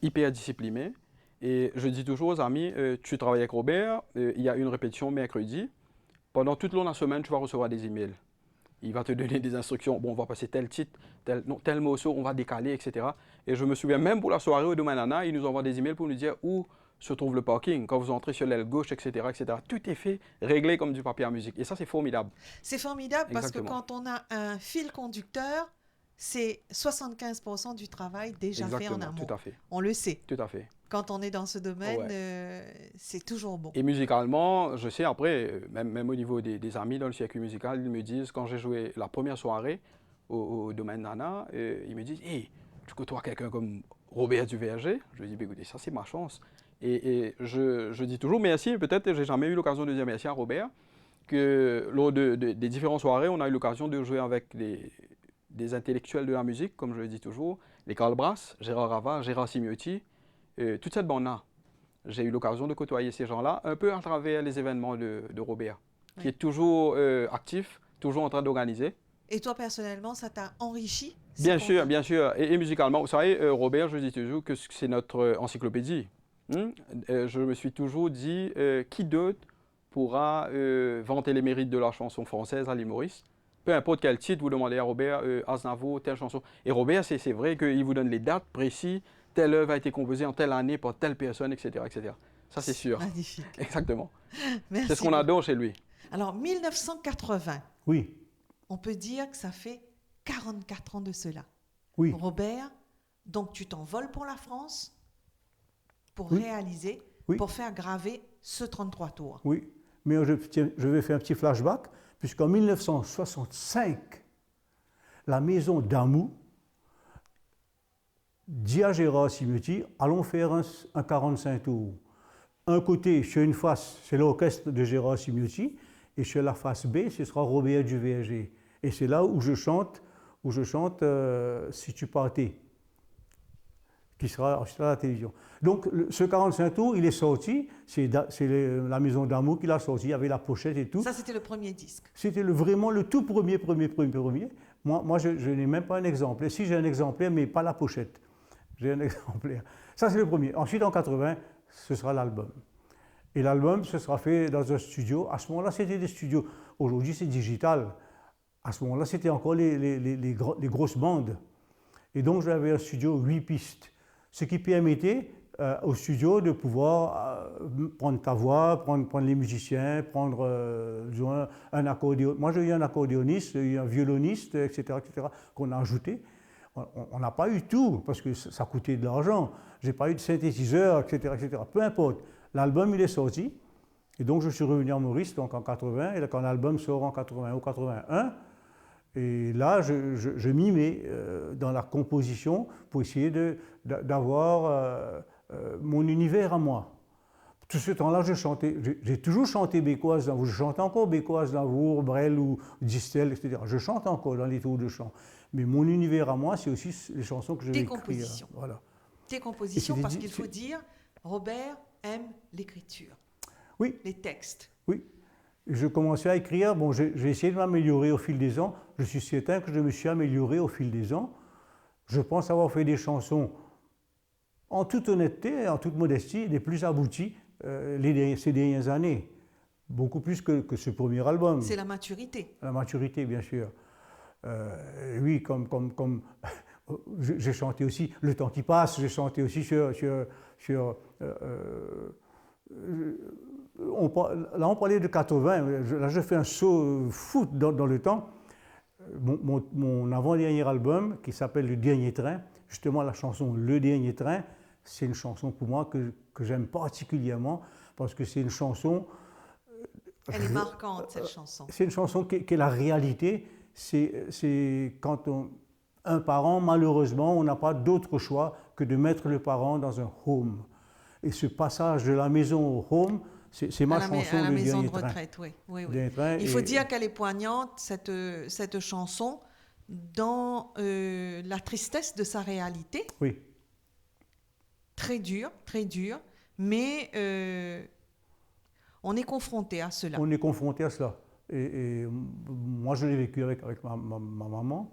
hyper discipliné. Et je dis toujours aux amis, tu travailles avec Robert, il y a une répétition mercredi. Pendant toute la semaine, tu vas recevoir des emails. Il va te donner des instructions. Bon, on va passer tel titre, tel morceau, on va décaler, etc. Et je me souviens même pour la soirée au Domaine Nana, il nous envoie des emails pour nous dire où se trouve le parking, quand vous entrez sur l'aile gauche, etc., etc. Tout est fait, réglé comme du papier à musique. Et ça, c'est formidable. C'est formidable parce que Exactement. quand on a un fil conducteur, c'est 75% du travail déjà fait en Exactement, amont. tout à fait. On le sait. Tout à fait. Quand on est dans ce domaine, Ouais. c'est toujours bon. Et musicalement, je sais après, même au niveau des amis dans le circuit musical, ils me disent, quand j'ai joué la première soirée au Domaine Nana, ils me disent, hey, tu côtoies quelqu'un comme Robert du VRG? Je dis, bah, écoutez, ça c'est ma chance. Et je dis toujours merci, peut-être j'ai jamais eu l'occasion de dire merci à Robert, que lors des différentes soirées, on a eu l'occasion de jouer avec des intellectuels de la musique, comme je le dis toujours, les Karl Brass, Gérard Rava, Gérard Simiotti, toute cette bande-là. J'ai eu l'occasion de côtoyer ces gens-là, un peu à travers les événements de Robert, qui est toujours actif, toujours en train d'organiser. Et toi, personnellement, ça t'a enrichi? Bien sûr, bien sûr. Et musicalement, vous savez, Robert, je dis toujours que c'est notre encyclopédie. Je me suis toujours dit, qui d'autre pourra vanter les mérites de la chanson française à l'île Maurice? Peu importe quel titre, vous demandez à Robert, Aznavour, telle chanson. Et Robert, c'est vrai qu'il vous donne les dates précises, telle œuvre a été composée en telle année par telle personne, etc. etc. Ça, c'est sûr. Magnifique. Exactement. Merci. C'est ce qu'on adore chez lui. Alors, 1980, Oui, on peut dire que ça fait 44 ans de cela. oui. Robert, donc tu t'envoles pour la France pour Oui. réaliser, Oui. pour faire graver ce 33 tours. Oui, mais je vais faire un petit flashback, puisqu'en 1965, la maison d'Amou dit à Gérard Simiotti, allons faire un 45 tours. Un côté, sur une face, c'est l'orchestre de Gérard Simiotti, et sur la face B, ce sera Robert du VRG. Et c'est là où je chante Si tu partais, qui sera à la télévision. Donc ce 45 tours, il est sorti, c'est la maison d'Amour qui l'a sorti, il y avait la pochette et tout. Ça, c'était le premier disque. C'était vraiment le tout premier. Moi je n'ai même pas un exemplaire. Si j'ai un exemplaire, mais pas la pochette. J'ai un exemplaire. Ça, c'est le premier. Ensuite, en 80, ce sera l'album. Et l'album, ce sera fait dans un studio. À ce moment-là, c'était des studios. Aujourd'hui, c'est digital. À ce moment-là, c'était encore les grosses bandes. Et donc, j'avais un studio 8 pistes. Ce qui permettait au studio de pouvoir prendre ta voix, prendre les musiciens, prendre un accordéon. Moi, j'ai eu un accordéoniste, j'ai eu un violoniste, etc., qu'on a ajouté. On n'a pas eu tout, parce que ça coûtait de l'argent. Je n'ai pas eu de synthétiseur, etc., etc. Peu importe. L'album, il est sorti. Et donc, je suis revenu en Maurice, donc en 80. Et quand l'album sort en 80 ou 81, et là, je m'y mets dans la composition pour essayer d'avoir mon univers à moi. Tout ce temps-là, j'ai toujours chanté Bécoise d'Anvour. Je chante encore Bécoise d'Anvour, Brel ou Distel, etc. Je chante encore dans les tours de chant. Mais mon univers à moi, c'est aussi les chansons que je vais écrire. Tes compositions. Voilà. Tes compositions, parce qu'il faut dire, Robert, aime l'écriture, Oui, les textes. oui. Je commençais à écrire. Bon, j'ai essayé de m'améliorer au fil des ans. Je suis certain que je me suis amélioré au fil des ans. Je pense avoir fait des chansons, en toute honnêteté, en toute modestie, les plus abouties ces dernières années. Beaucoup plus que ce premier album. C'est la maturité. La maturité, bien sûr. Oui, comme j'ai chanté aussi Le temps qui passe, j'ai chanté aussi sur là, on parlait de 80, là je fais un saut fou dans le temps. Mon avant-dernier album, qui s'appelle Le Dernier Train, justement la chanson Le Dernier Train, c'est une chanson pour moi que j'aime particulièrement, parce que c'est une chanson... Elle est marquante, cette chanson. C'est une chanson qui est la réalité. C'est quand un parent, malheureusement, on n'a pas d'autre choix que de mettre le parent dans un home. Et ce passage de la maison au home, c'est ma chanson, à la Le maison Dernier de Train. retraite, oui. Il Il faut dire qu'elle est poignante, cette chanson, dans la tristesse de sa réalité. Oui, Très dure, mais on est confronté à cela. on est confronté à cela. Et moi, je l'ai vécu avec ma maman.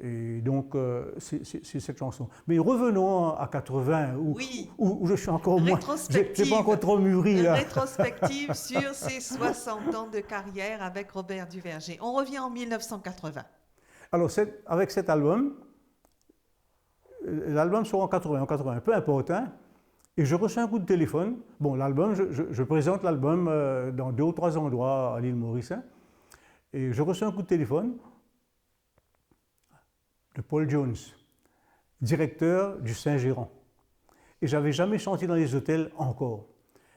Et donc, c'est cette chanson. Mais revenons à 80, où je suis encore moins... Je n'ai pas encore trop mûri, là. Rétrospective sur ses 60 ans de carrière avec Robert Duverger. On revient en 1980. Alors, avec cet album, l'album sort en 80, peu importe, hein, et je reçois un coup de téléphone. Bon, l'album, je présente l'album dans 2 ou 3 endroits à l'île Maurice, hein, et je reçois un coup de téléphone de Paul Jones, directeur du Saint-Gérand. Et je n'avais jamais chanté dans les hôtels encore.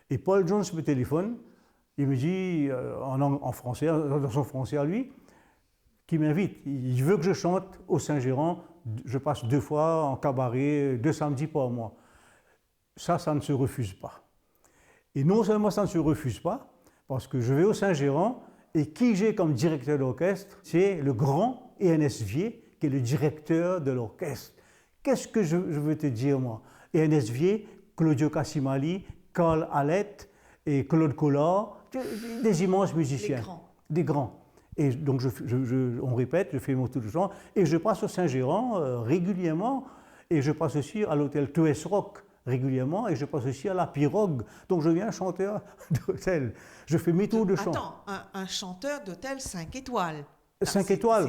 Et Paul Jones me téléphone, il me dit, en français, dans son français à lui, qu'il m'invite. Il veut que je chante au Saint-Gérand. Je passe 2 fois en cabaret, 2 samedis par mois. Ça ne se refuse pas. Et non seulement ça ne se refuse pas, parce que je vais au Saint-Gérand, et qui j'ai comme directeur d'orchestre, c'est le grand Ernest Vier, qui est le directeur de l'orchestre. Qu'est-ce que je veux te dire, moi? Ernest Vier, Claudio Cassimali, Karl Hallett et Claude Collard, des immenses musiciens. Des grands. Et donc, on répète, je fais mon tour de chant, et je passe au Saint-Gérand régulièrement, et je passe aussi à l'hôtel TOS Rock régulièrement, et je passe aussi à la Pirogue. Donc, je viens chanteur d'hôtel. Je fais mes tours de chant. Attends, un chanteur d'hôtel 5 étoiles. 5 étoiles,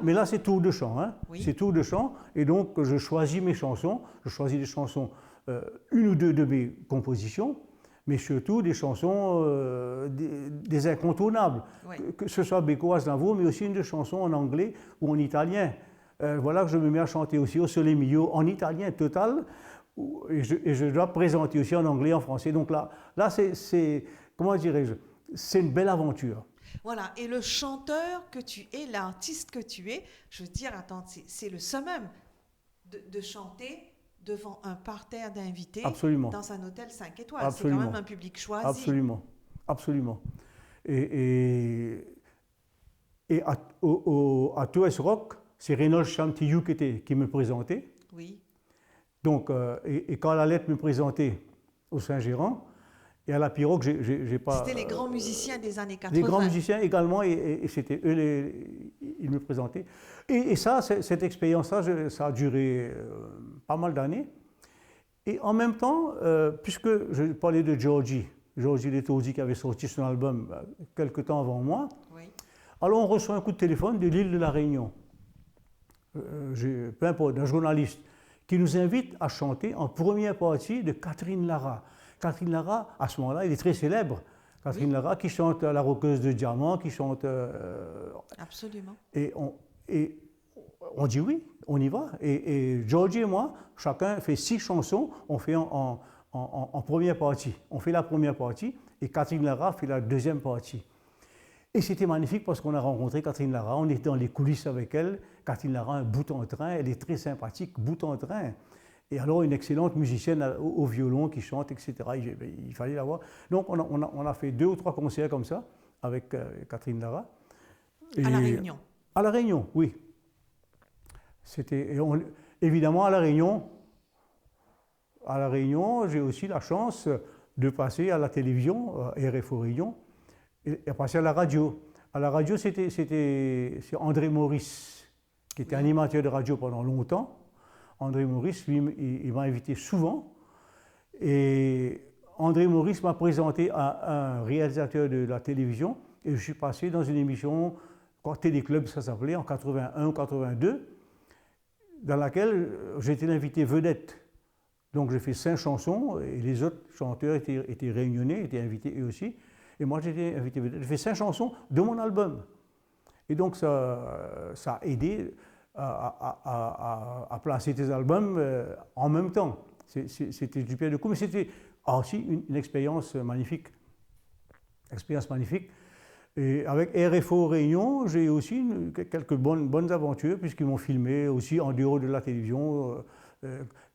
mais là c'est tour de chant, hein. Oui. C'est tour de chant, et donc je choisis mes chansons, je choisis des chansons, 1 ou 2 de mes compositions, mais surtout des chansons, des incontournables, Oui. que ce soit Beko Aznavour, mais aussi une chanson en anglais ou en italien. Voilà que je me mets à chanter aussi au Sole Mio en italien total, et je dois présenter aussi en anglais, en français. Donc là c'est comment dirais-je, c'est une belle aventure. Voilà, et le chanteur que tu es, l'artiste que tu es, je veux dire, attends, c'est le summum de chanter devant un parterre d'invités. Absolument. Dans un hôtel 5 étoiles. Absolument. C'est quand même un public choisi. Absolument, absolument. Et à TOS Rock, c'est Reynolds Chantillou qui me présentait. Oui. Donc, et Karl Hallett me présentait au Saint-Gérand. Et à la Pirogue, j'ai pas... C'était les grands musiciens des années 80. Les grands musiciens également, et c'était eux, ils me présentaient. Et ça, cette expérience-là, ça a duré pas mal d'années. Et en même temps, puisque je parlais de Giorgi Letozzi qui avait sorti son album quelque temps avant moi, Oui. alors on reçoit un coup de téléphone de l'île de la Réunion, peu importe, d'un journaliste, qui nous invite à chanter en première partie de Catherine Lara. Catherine Lara, à ce moment-là, elle est très célèbre. Catherine Lara qui chante La Roqueuse de Diamant, qui chante... Absolument. Et on dit oui, on y va. Et Georgie et moi, chacun fait 6 chansons, on fait en première partie. On fait la première partie et Catherine Lara fait la deuxième partie. Et c'était magnifique parce qu'on a rencontré Catherine Lara, on était dans les coulisses avec elle. Catherine Lara, un bout en train, elle est très sympathique, bout en train. Et alors une excellente musicienne au violon qui chante, etc. Il fallait la voir. Donc on a fait 2 ou 3 concerts comme ça avec Catherine Lara. À La Réunion. À La Réunion, oui. Évidemment, à La Réunion, à La Réunion, j'ai aussi la chance de passer à la télévision, RFO Réunion, et passer à la radio. À la radio, c'est André Maurice, qui était animateur de radio pendant longtemps. André Maurice, lui, il m'a invité souvent. Et André Maurice m'a présenté à un réalisateur de la télévision. Et je suis passé dans une émission, Téléclub, ça s'appelait, en 81 ou 82, dans laquelle j'étais l'invité vedette. Donc j'ai fait 5 chansons et les autres chanteurs étaient réunionnais, étaient invités eux aussi. Et moi j'étais invité vedette. J'ai fait 5 chansons de mon album. Et donc ça a aidé à placer tes albums en même temps. C'était du pied de coup, mais c'était aussi une expérience magnifique. Expérience magnifique. Et avec RFO Réunion, j'ai aussi quelques bonnes aventures, puisqu'ils m'ont filmé aussi en dehors de la télévision.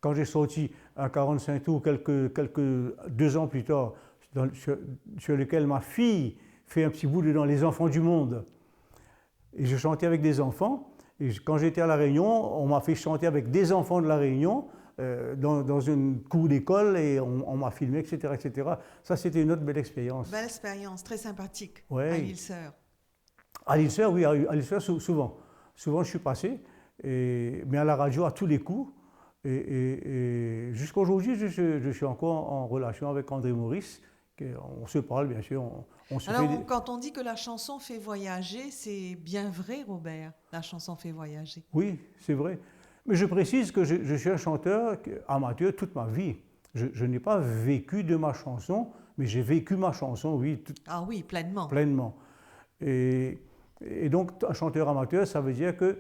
Quand j'ai sorti un 45 tours, quelques 2 ans plus tard, sur lequel ma fille fait un petit bout de dans Les Enfants du Monde. Et je chantais avec des enfants. Et quand j'étais à La Réunion, on m'a fait chanter avec des enfants de La Réunion dans une cour d'école et on m'a filmé, etc., etc. Ça, c'était une autre belle expérience. Belle expérience, très sympathique, Ouais. à l'île-Sœur. À l'île-Sœur, oui, à l'île-Sœur, souvent. Souvent, je suis passé, mais à la radio, à tous les coups. Et jusqu'à aujourd'hui, je suis encore en relation avec André Maurice. On se parle, bien sûr. On se Alors, fait quand on dit que la chanson fait voyager, c'est bien vrai, Robert. La chanson fait voyager. Oui, c'est vrai. Mais je précise que je suis un chanteur amateur toute ma vie. Je n'ai pas vécu de ma chanson, mais j'ai vécu ma chanson, oui, Ah oui, pleinement. pleinement. Et donc, un chanteur amateur, ça veut dire que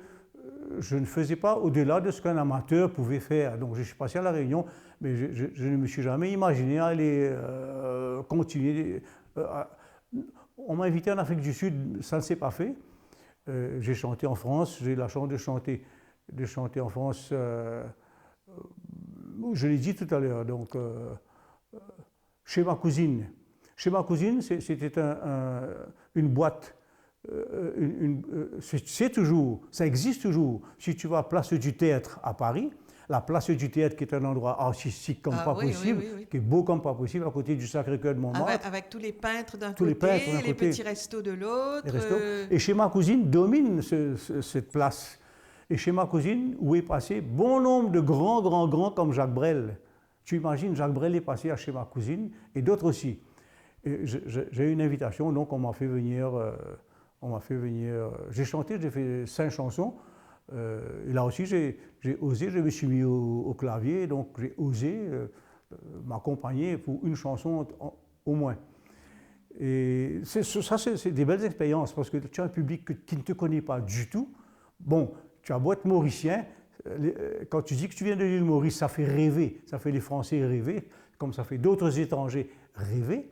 je ne faisais pas au-delà de ce qu'un amateur pouvait faire. Donc, je suis passé à La Réunion, mais je ne me suis jamais imaginé aller continuer. On m'a invité en Afrique du Sud, ça ne s'est pas fait. J'ai chanté en France, j'ai eu la chance de chanter en France, je l'ai dit tout à l'heure, donc chez ma cousine. Chez ma cousine, c'était une boîte. C'est toujours, ça existe toujours. Si tu vas à Place du Théâtre à Paris, la Place du Théâtre qui est un endroit artistique comme pas oui, possible, oui, oui. qui est beau comme pas possible, à côté du Sacré-Cœur de Montmartre. Avec tous les peintres d'un Tous les côté, peintres d'un les côté. petits restos de l'autre. Les restos. Et chez ma cousine domine cette place. Et chez ma cousine, où est passé bon nombre de grands comme Jacques Brel. Tu imagines, Jacques Brel est passé à chez ma cousine et d'autres aussi. J'ai eu une invitation, donc on m'a fait venir. J'ai chanté, j'ai fait 5 chansons. Et là aussi, j'ai osé, je me suis mis au clavier, donc j'ai osé m'accompagner pour une chanson au moins. Et ça, c'est des belles expériences parce que tu as un public qui ne te connaît pas du tout. Bon, tu as beau être mauricien, quand tu dis que tu viens de l'île Maurice, ça fait rêver, ça fait les Français rêver, comme ça fait d'autres étrangers rêver,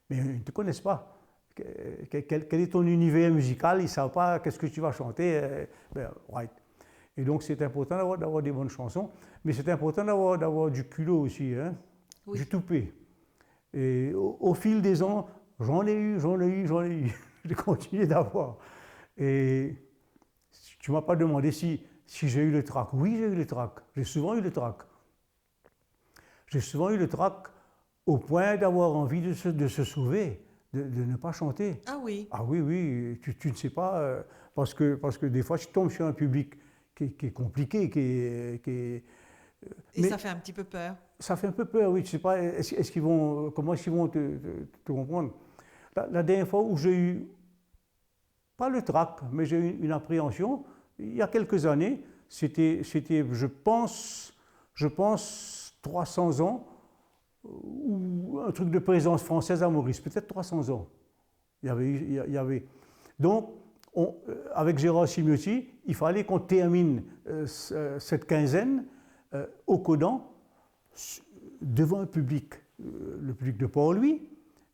mais ils ne te connaissent pas. Quel est ton univers musical, ils ne savent pas qu'est-ce que tu vas chanter. Right. Et donc c'est important d'avoir des bonnes chansons, mais c'est important d'avoir du culot aussi, hein, Oui. du toupet. Et au fil des ans, j'en ai eu. J'ai continué d'avoir. Et tu ne m'as pas demandé si j'ai eu le trac. Oui, j'ai eu le trac. J'ai souvent eu le trac. J'ai souvent eu le trac au point d'avoir envie de se sauver, de ne pas chanter. Ah oui. Ah oui, tu ne sais pas, parce que des fois, tu tombes sur un public qui est compliqué, Et mais ça fait un petit peu peur. ça fait un peu peur, oui. Tu ne sais pas, comment est-ce qu'ils vont te comprendre. La dernière fois où j'ai eu, pas le trac, mais j'ai eu une appréhension, il y a quelques années, c'était je pense, 300 ans, ou un truc de présence française à Maurice, peut-être 300 ans. Il y avait. Donc, avec Gérard Simiotti, il fallait qu'on termine cette quinzaine au Codan devant un public. Le public de Port-Louis,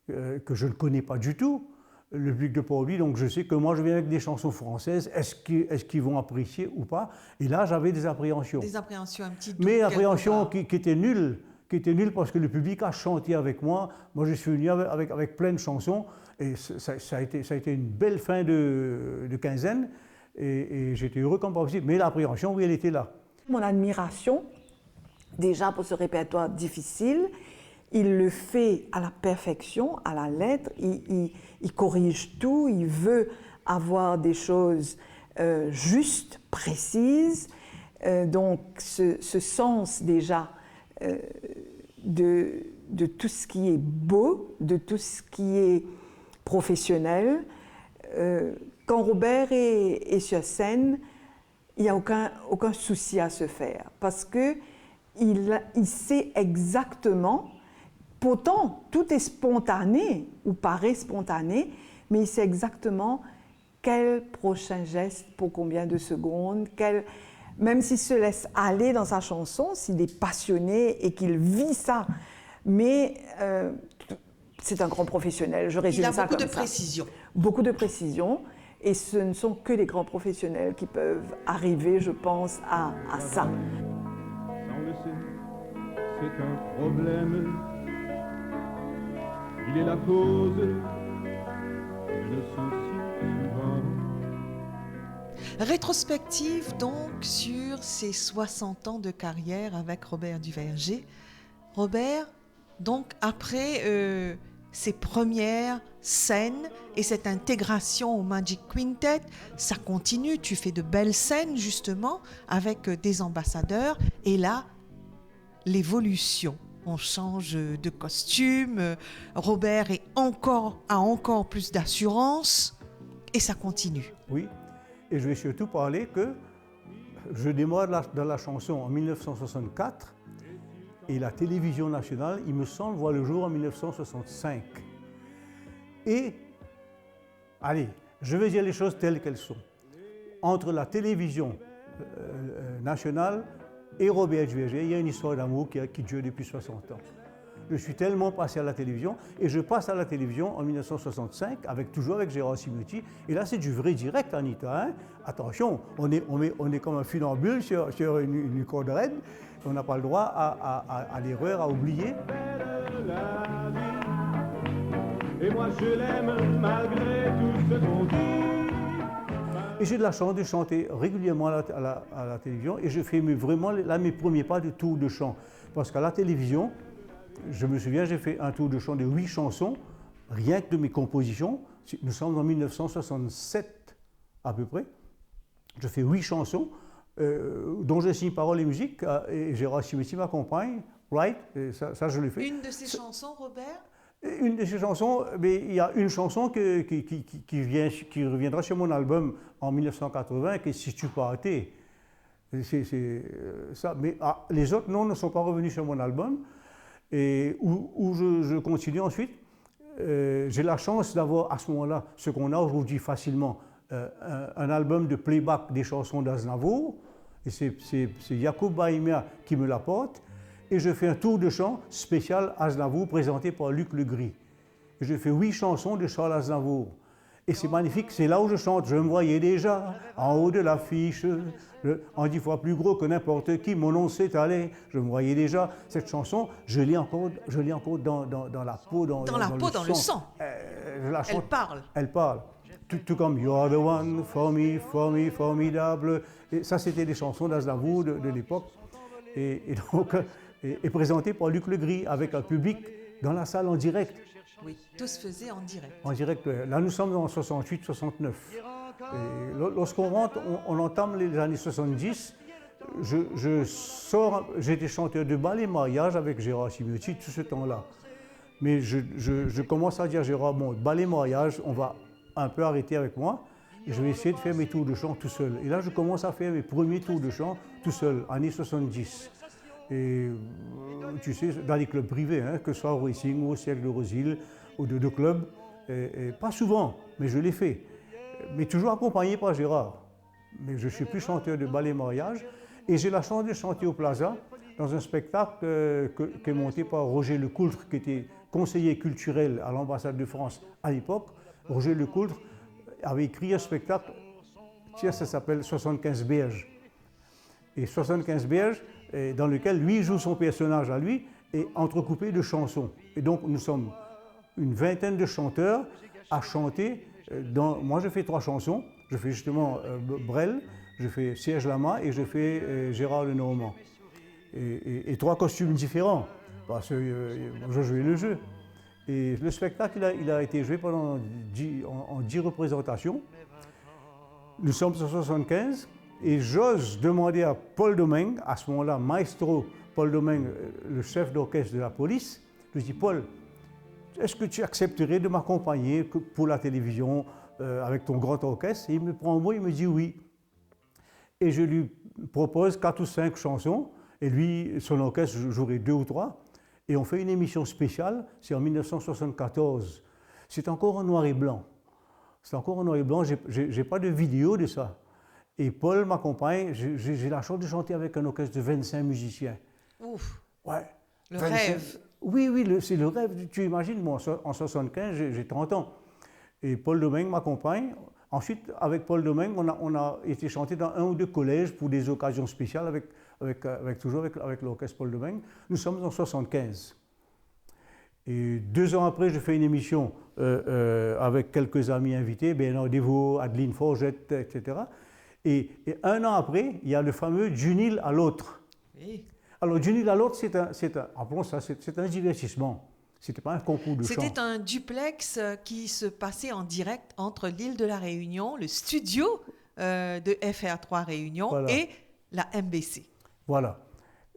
que je ne connais pas du tout. Le public de Port-Louis, donc je sais que moi je viens avec des chansons françaises, est-ce qu'ils vont apprécier ou pas? Et là j'avais des appréhensions. Des appréhensions, un petit doute. Mais appréhensions quelque part. qui étaient nulles parce que le public a chanté avec moi. Moi je suis venu avec plein de chansons et ça a été une belle fin de quinzaine et j'étais heureux comme pas possible. Mais l'appréhension, oui, elle était là. Mon admiration déjà pour ce répertoire difficile, il le fait à la perfection, à la lettre, il corrige tout, il veut avoir des choses justes, précises. Donc ce sens déjà de tout ce qui est beau, de tout ce qui est professionnel. Quand Robert est sur scène, il n'y a aucun souci à se faire parce qu'il sait exactement, pourtant tout est spontané ou paraît spontané, mais il sait exactement quel prochain geste pour combien de secondes, même s'il se laisse aller dans sa chanson, s'il est passionné et qu'il vit ça. Mais c'est un grand professionnel, je résume ça comme ça. Il a beaucoup de précision. Beaucoup de précision. Et ce ne sont que les grands professionnels qui peuvent arriver, je pense, à ça. Ça, on le sait, c'est un problème. Il est la cause de nos soucis souvent. Rétrospective donc sur ses 60 ans de carrière avec Robert Duverger. Robert, donc après ses premières scènes et cette intégration au Magic Quintet, ça continue, tu fais de belles scènes justement avec des ambassadeurs et là, l'évolution. On change de costume, Robert a encore plus d'assurance et ça continue. Oui, et je vais surtout parler que je démarre dans la chanson en 1964 et la télévision nationale, il me semble, voit le jour en 1965. Et, allez, je vais dire les choses telles qu'elles sont. Entre la télévision nationale et Robert Duverger, il y a une histoire d'amour qui dure depuis 60 ans. Je suis tellement passé à la télévision et je passe à la télévision en 1965, toujours avec Gérard Cimiotti. Et là, c'est du vrai direct, Anita. Hein? Attention, on est comme un funambule sur une corde raide. On n'a pas le droit à l'erreur, à oublier. Et moi je l'aime malgré tout ce qu'on dit. Et j'ai de la chance de chanter régulièrement à la télévision et je fais vraiment là, mes premiers pas de tour de chant. Parce qu'à la télévision, je me souviens, j'ai fait un tour de chant de 8 chansons, rien que de mes compositions. Nous sommes en 1967 à peu près. Je fais 8 chansons dont je signe paroles et musique et Gérard Cimiotti m'accompagne. Right, et ça je l'ai fait. Une de ces chansons, Robert ? Une de ces chansons, mais il y a une chanson qui reviendra sur mon album en 1980, qui est Si tu peux arrêter. C'est ça. Mais les autres, non, ne sont pas revenus sur mon album. Et où je continue ensuite. J'ai la chance d'avoir à ce moment-là, ce qu'on a aujourd'hui facilement, un album de playback des chansons d'Aznavour. Et c'est Yacoub Baïmia qui me l'apporte. Et je fais un tour de chant spécial Aznavour présenté par Luc Legris. Et je fais 8 chansons de Charles Aznavour. Et c'est magnifique, c'est là où je chante. Je me voyais déjà en haut de l'affiche, en 10 fois plus gros que n'importe qui, mon nom s'est allé. Je me voyais déjà. Cette chanson, je l'ai encore dans la peau, dans le sang. Je la chante. Elle parle. Elle parle. Tout comme You are the one for me, formidable. Et ça, c'était des chansons d'Aznavour de l'époque. Et donc, et présenté par Luc Legris avec un public dans la salle en direct. Oui, tout se faisait en direct. En direct. Là, nous sommes en 68-69. Lorsqu'on rentre, on entame les années 70. J'étais chanteur de bal et mariage avec Gérard Cimiotti tout ce temps-là. Mais je commence à dire à Gérard, bon, bal et mariage, on va un peu arrêter avec moi. Et je vais essayer de faire mes tours de chant tout seul. Et là, je commence à faire mes premiers tours de chant tout seul, années 70. Et tu sais, dans les clubs privés, hein, que ce soit au Racing ou au Cercle de Rosil, ou de clubs, et pas souvent, mais je l'ai fait. Mais toujours accompagné par Gérard. Mais je ne suis plus chanteur de ballet mariage. Et j'ai la chance de chanter au Plaza, dans un spectacle qui est monté par Roger Lecoultre, qui était conseiller culturel à l'ambassade de France à l'époque. Roger Lecoultre avait écrit un spectacle, tiens, ça s'appelle 75 Berges. Et 75 Berges, dans lequel lui joue son personnage à lui, et entrecoupé de chansons. Et donc nous sommes une vingtaine de chanteurs à chanter. Moi je fais 3 chansons, je fais justement Brel, je fais Serge Lama et je fais Gérard Lenormand. et 3 costumes différents, parce que je jouais le jeu. Et le spectacle, il a été joué en 10 représentations. Nous sommes en 1975 et j'ose demander à Paul Domingue, à ce moment-là, maestro Paul Domingue, le chef d'orchestre de la police, je dis Paul, est-ce que tu accepterais de m'accompagner pour la télévision avec ton grand orchestre? Et il me prend un mot, il me dit oui. Et je lui propose 4 ou 5 chansons et lui, son orchestre jouerait 2 ou 3. Et on fait une émission spéciale, c'est en 1974. C'est encore en noir et blanc. C'est encore en noir et blanc, je n'ai pas de vidéo de ça. Et Paul m'accompagne, j'ai la chance de chanter avec un orchestre de 25 musiciens. Ouf, Ouais. le rêve. Oui, c'est le rêve. Tu imagines, moi, en 75, j'ai 30 ans. Et Paul Domingue m'accompagne. Ensuite, avec Paul Domingue, on a été chanté dans 1 ou 2 collèges pour des occasions spéciales, toujours avec l'orchestre Paul Domingue. Nous sommes en 75. Et 2 ans après, je fais une émission avec quelques amis invités, Bernard Devaux, Adeline Forgette, etc. Et 1 an après, il y a le fameux d'une île à l'autre. Oui. Alors, d'une île à l'autre, c'est un divertissement. Ce n'était pas un concours de chant. C'était un duplex qui se passait en direct entre l'île de la Réunion, le studio de FR3 Réunion Voilà. et la MBC. Voilà.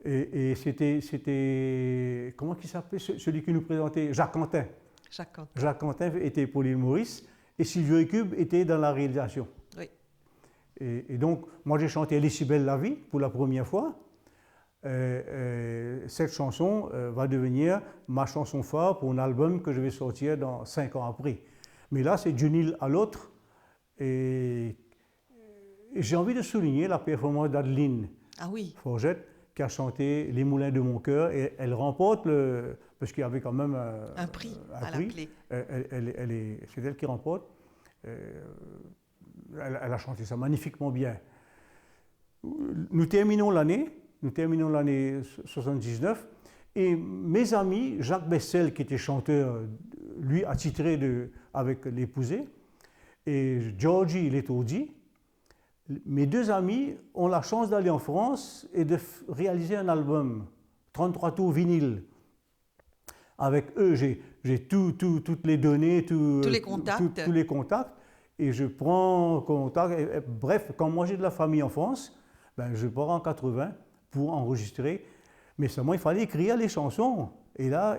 Et c'était comment il s'appelait celui qui nous présentait? Jacques Quentin. Jacques Quentin était pour l'île Maurice et Sylvio Ecube était dans la réalisation. Oui. Et donc, moi j'ai chanté Les si belle la vie pour la première fois. Cette chanson va devenir ma chanson phare pour un album que je vais sortir dans 5 ans après. Mais là, c'est d'une île à l'autre. Et j'ai envie de souligner la performance d'Adeline Forgette, qui a chanté Les moulins de mon cœur. Et elle remporte parce qu'il y avait quand même un prix à la clé. C'est elle qui remporte. Elle a chanté ça magnifiquement bien. Nous terminons l'année 79, et mes amis, Jacques Bessel, qui était chanteur, lui, attitré avec l'épousée, et Georgie Letourdi, mes 2 amis ont la chance d'aller en France et de réaliser un album, 33 tours vinyle. Avec eux, j'ai toutes les données, tous les contacts. Et je prends contact. Bref, quand moi j'ai de la famille en France, ben, je pars en 80 pour enregistrer. Mais seulement, il fallait écrire les chansons. Et là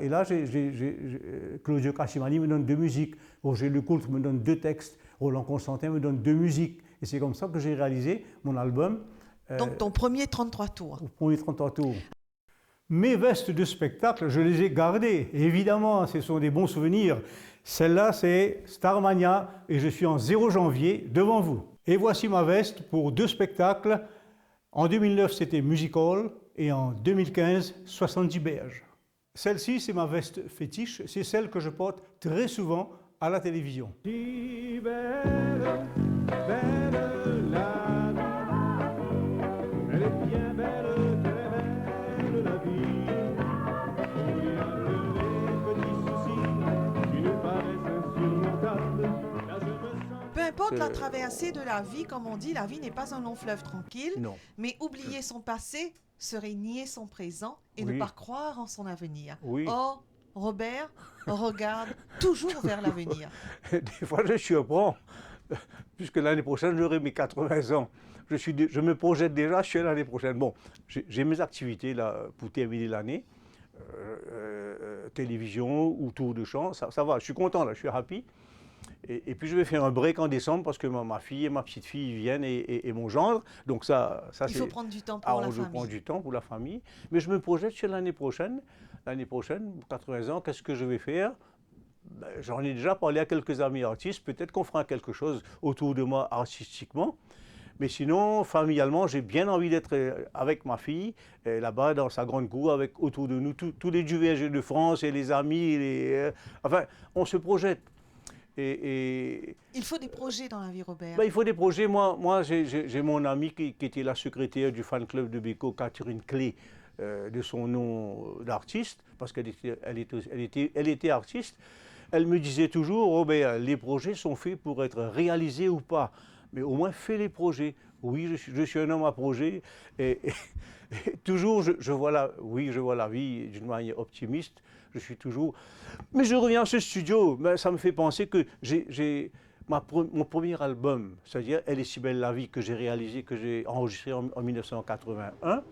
Claudio Cassimani me donne 2 musiques. Roger Lecoultre me donne 2 textes. Roland Constantin me donne 2 musiques. Et c'est comme ça que j'ai réalisé mon album. Donc, ton premier 33 tours. Premier 33 tours. Mes vestes de spectacle, je les ai gardées. Et évidemment, ce sont des bons souvenirs. Celle-là, c'est Starmania et je suis en 0 janvier devant vous. Et voici ma veste pour 2 spectacles. En 2009, c'était Music Hall et en 2015, 70 berges. Celle-ci, c'est ma veste fétiche. C'est celle que je porte très souvent à la télévision. Si belle, belle la vie, elle est bien belle, très belle la vie. Il y a que les petits soucis qui nous paraissent insurmontables. Là, je me sens... Peu importe la traversée de la vie, comme on dit, la vie n'est pas un long fleuve tranquille. Non. Mais oublier son passé serait nier son présent et ne pas croire en son avenir. Oui. Or, Robert regarde toujours vers l'avenir. Des fois, je surprends, puisque l'année prochaine, j'aurai mes 80 ans. Je me projette déjà sur l'année prochaine. Bon, j'ai mes activités là pour terminer l'année. Télévision ou tour de chant, ça va, je suis content là, je suis happy. Et puis je vais faire un break en décembre parce que ma fille et ma petite fille viennent et mon gendre. Donc ça il faut prendre du temps pour la famille. Je prends du temps pour la famille. Mais je me projette sur l'année prochaine. L'année prochaine, 80 ans, qu'est-ce que je vais faire? Ben, j'en ai déjà parlé à quelques amis artistes. Peut-être qu'on fera quelque chose autour de moi artistiquement. Mais sinon, familialement, j'ai bien envie d'être avec ma fille, là-bas dans sa grande cour, avec autour de nous tous les duvergers de France et les amis. Enfin, on se projette. Il faut des projets dans la vie, Robert. Ben, il faut des projets. Moi j'ai mon amie qui était la secrétaire du fan club de Beko, Catherine Clé, de son nom d'artiste, parce qu'elle était artiste. Elle me disait toujours, Robert, les projets sont faits pour être réalisés ou pas. mais au moins fais les projets. Oui, je suis un homme à projet et toujours je vois la vie d'une manière optimiste. Je suis toujours. Mais je reviens à ce studio, ben, ça me fait penser que mon premier album, c'est-à-dire Elle est si belle la vie, que j'ai réalisé, que j'ai enregistré en 1981.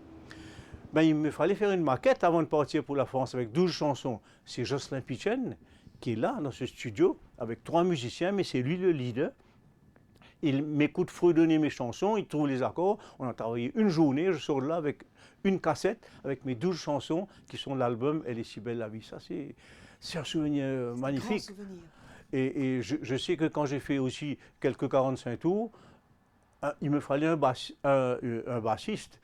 Ben, il me fallait faire une maquette avant de partir pour la France avec 12 chansons. C'est Jocelyn Pichen qui est là dans ce studio avec 3 musiciens, mais c'est lui le leader. Il m'écoute fredonner mes chansons, il trouve les accords. On a travaillé une journée, je sors de là avec une cassette avec mes 12 chansons qui sont l'album Elle est si belle la vie. Ça, c'est un souvenir magnifique. Grand souvenir. Et je sais que quand j'ai fait aussi quelques 45 tours, il me fallait un bassiste.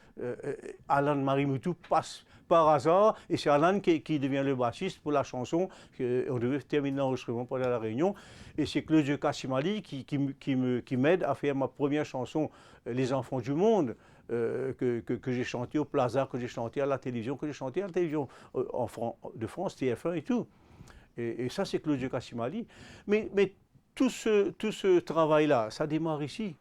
Alan Marimoutou passe par hasard et c'est Alan qui devient le bassiste pour la chanson. On devait terminer l'enregistrement pendant la réunion. Et c'est Claudio Cassimali qui m'aide à faire ma première chanson, Les enfants du monde, que j'ai chanté au Plaza, que j'ai chanté à la télévision, de France, TF1 et tout. Et ça, c'est Claudio Cassimali. Mais tout ce travail-là, ça démarre ici.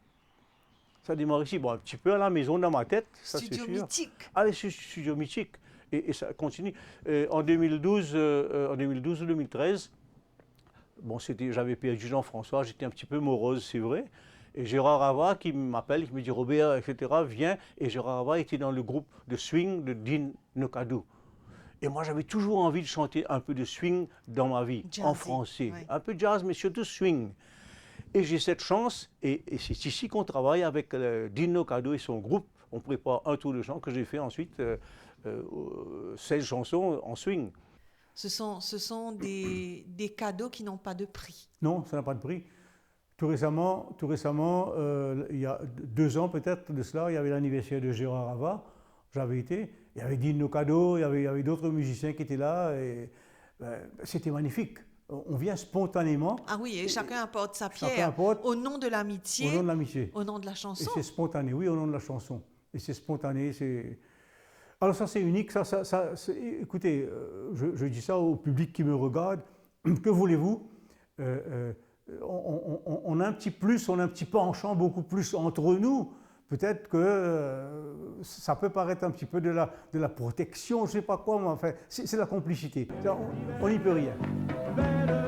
Ça démarre ici, bon, un petit peu à la maison, dans ma tête, ça c'est Studio sûr. mythique. Allez, c'est Studio mythique. Et ça continue. En 2012 ou 2013, bon, j'avais perdu Jean-François, j'étais un petit peu morose, c'est vrai. Et Gérard Ava qui m'appelle, qui me dit Robert, etc., viens. Et Gérard Ava était dans le groupe de swing de Dean Nokadou. Et moi, j'avais toujours envie de chanter un peu de swing dans ma vie, en Jazzy, français. ouais. Un peu de jazz, mais surtout swing. Et j'ai cette chance, et c'est ici qu'on travaille avec Dean Nokadou et son groupe. On prépare un tour de chant que j'ai fait ensuite, 16 chansons en swing. Ce sont des cadeaux qui n'ont pas de prix. Non, ça n'a pas de prix. Tout récemment, il y a 2 ans peut-être de cela, il y avait l'anniversaire de Gérard Ava. J'avais été, il y avait Dean Nokadou, il y avait d'autres musiciens qui étaient là, et c'était magnifique. On vient spontanément. Ah oui, et chacun apporte sa Chacun pierre apporte au nom de l'amitié, au nom de l'amitié. au nom de la Et chanson. c'est spontané, oui, au nom de la chanson. Et c'est spontané, Alors ça, c'est unique. Écoutez, je dis ça au public qui me regarde. Que voulez-vous on a un petit plus, on a un petit penchant beaucoup plus entre nous. Peut-être que ça peut paraître un petit peu de la protection, je ne sais pas quoi, mais enfin, c'est la complicité. On n'y peut rien. Belle